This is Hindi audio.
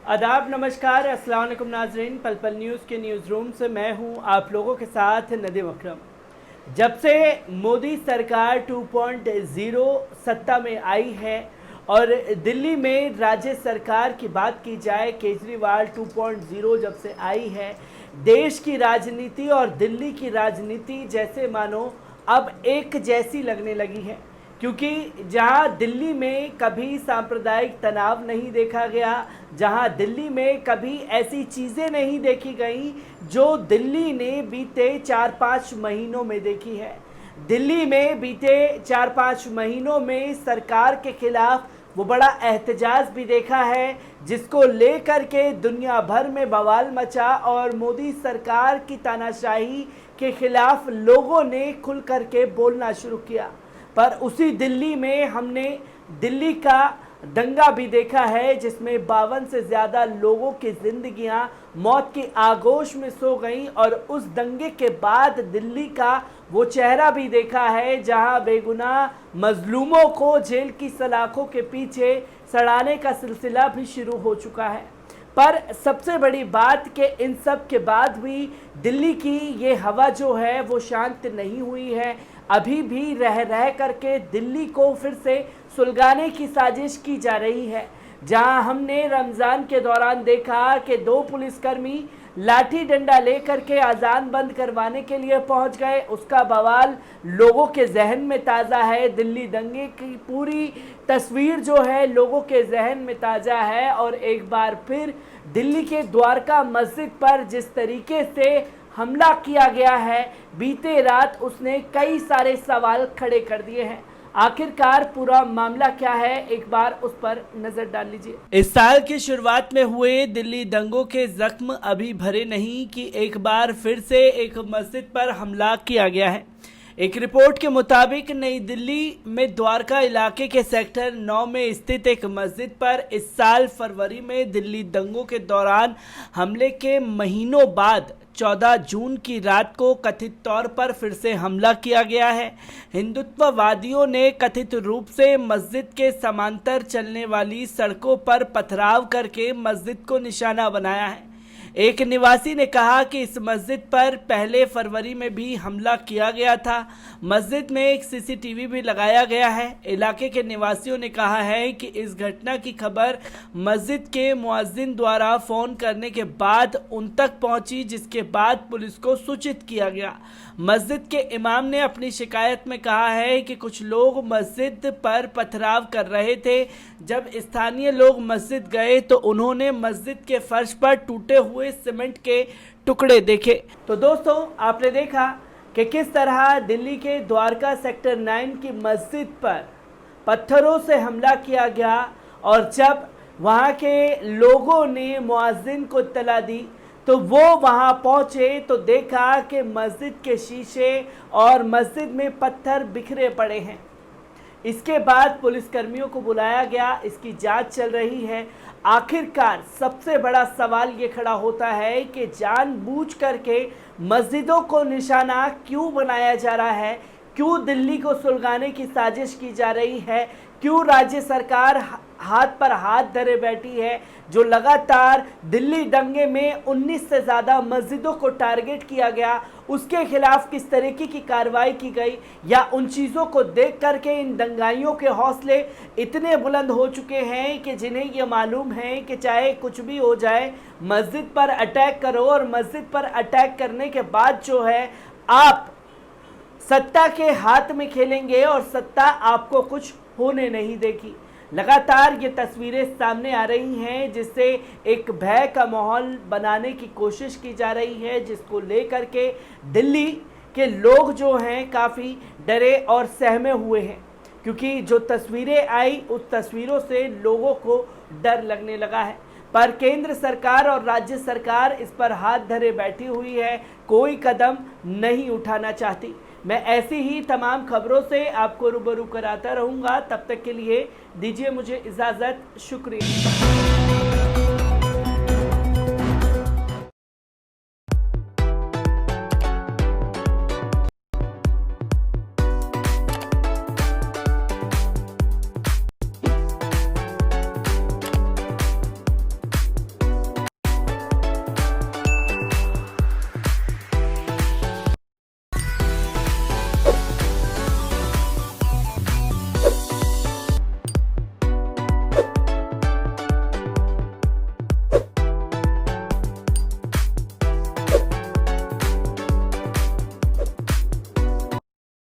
आदाब, नमस्कार, अस्सलाम वालेकुम नाज़रीन। पल पल न्यूज़ के न्यूज़ रूम से मैं हूं आप लोगों के साथ नदीम अकरम। जब से मोदी सरकार 2.0 सत्ता में आई है और दिल्ली में राज्य सरकार की बात की जाए, केजरीवाल 2.0 जब से आई है, देश की राजनीति और दिल्ली की राजनीति जैसे मानो अब एक जैसी लगने लगी है। क्योंकि जहां दिल्ली में कभी सांप्रदायिक तनाव नहीं देखा गया, जहां दिल्ली में कभी ऐसी चीज़ें नहीं देखी गई जो दिल्ली ने बीते 4-5 महीनों में देखी है। दिल्ली में बीते 4-5 महीनों में सरकार के खिलाफ वो बड़ा एहतजाज भी देखा है, जिसको लेकर के दुनिया भर में बवाल मचा और मोदी सरकार की तानाशाही के खिलाफ लोगों ने खुल कर के बोलना शुरू किया। पर उसी दिल्ली में हमने दिल्ली का दंगा भी देखा है, जिसमें 52 से ज़्यादा लोगों की ज़िंदगियां मौत की आगोश में सो गईं। और उस दंगे के बाद दिल्ली का वो चेहरा भी देखा है जहां बेगुनाह मजलूमों को जेल की सलाखों के पीछे सड़ाने का सिलसिला भी शुरू हो चुका है। पर सबसे बड़ी बात कि इन सब के बाद भी दिल्ली की ये हवा जो है वो शांत नहीं हुई है। अभी भी रह करके दिल्ली को फिर से सुलगाने की साजिश की जा रही है। जहां हमने रमज़ान के दौरान देखा कि 2 पुलिसकर्मी लाठी डंडा लेकर के अजान बंद करवाने के लिए पहुंच गए, उसका बवाल लोगों के जहन में ताज़ा है। दिल्ली दंगे की पूरी तस्वीर जो है लोगों के जहन में ताज़ा है। और एक बार फिर दिल्ली के द्वारका मस्जिद पर जिस तरीके से हमला किया गया है बीते रात, उसने कई सारे सवाल खड़े कर दिए हैं। आखिरकार पूरा मामला क्या है, एक बार उस पर नजर डाल लीजिए। इस साल की शुरुआत में हुए दिल्ली दंगों के जख्म अभी भरे नहीं कि एक बार फिर से एक मस्जिद पर हमला किया गया है। एक रिपोर्ट के मुताबिक नई दिल्ली में द्वारका इलाके के सेक्टर 9 में स्थित एक मस्जिद पर इस साल फरवरी में दिल्ली दंगों के दौरान हमले के महीनों बाद 14 जून की रात को कथित तौर पर फिर से हमला किया गया है। हिंदुत्ववादियों ने कथित रूप से मस्जिद के समांतर चलने वाली सड़कों पर पथराव करके मस्जिद को निशाना बनाया है। एक निवासी ने कहा कि इस मस्जिद पर पहले फरवरी में भी हमला किया गया था। मस्जिद में एक सीसीटीवी भी लगाया गया है। इलाके के निवासियों ने कहा है कि इस घटना की खबर मस्जिद के मुअज्जिन द्वारा फ़ोन करने के बाद उन तक पहुंची, जिसके बाद पुलिस को सूचित किया गया। मस्जिद के इमाम ने अपनी शिकायत में कहा है कि कुछ लोग मस्जिद पर पथराव कर रहे थे। जब स्थानीय लोग मस्जिद गए तो उन्होंने मस्जिद के फर्श पर टूटे हुए सीमेंट के टुकड़े देखे। तो दोस्तों, आपने देखा कि किस तरह दिल्ली के द्वारका सेक्टर 9 की मस्जिद पर पत्थरों से हमला किया गया और जब वहां के लोगों ने मुअज्जिन को इत्तला दी तो वो वहां पहुंचे तो देखा कि मस्जिद के शीशे और मस्जिद में पत्थर बिखरे पड़े हैं। इसके बाद पुलिसकर्मियों को बुलाया गया, इसकी जांच चल रही है। आखिरकार सबसे बड़ा सवाल ये खड़ा होता है कि जानबूझ करके मस्जिदों को निशाना क्यों बनाया जा रहा है, क्यों दिल्ली को सुलगाने की साजिश की जा रही है, क्यों राज्य सरकार हाथ पर हाथ धरे बैठी है, जो लगातार दिल्ली दंगे में 19 से ज़्यादा मस्जिदों को टारगेट किया गया, उसके खिलाफ किस तरीके की कार्रवाई की गई, या उन चीज़ों को देख करके इन दंगाइयों के हौसले इतने बुलंद हो चुके हैं कि जिन्हें ये मालूम है कि चाहे कुछ भी हो जाए मस्जिद पर अटैक करो और मस्जिद पर अटैक करने के बाद जो है आप सत्ता के हाथ में खेलेंगे और सत्ता आपको कुछ होने नहीं देगी। लगातार ये तस्वीरें सामने आ रही हैं जिससे एक भय का माहौल बनाने की कोशिश की जा रही है, जिसको लेकर के दिल्ली के लोग जो हैं काफ़ी डरे और सहमे हुए हैं। क्योंकि जो तस्वीरें आई उस तस्वीरों से लोगों को डर लगने लगा है। पर केंद्र सरकार और राज्य सरकार इस पर हाथ धरे बैठी हुई है, कोई कदम नहीं उठाना चाहती। मैं ऐसी ही तमाम खबरों से आपको रूबरू कराता रहूँगा। तब तक के लिए दीजिए मुझे इजाज़त। शुक्रिया।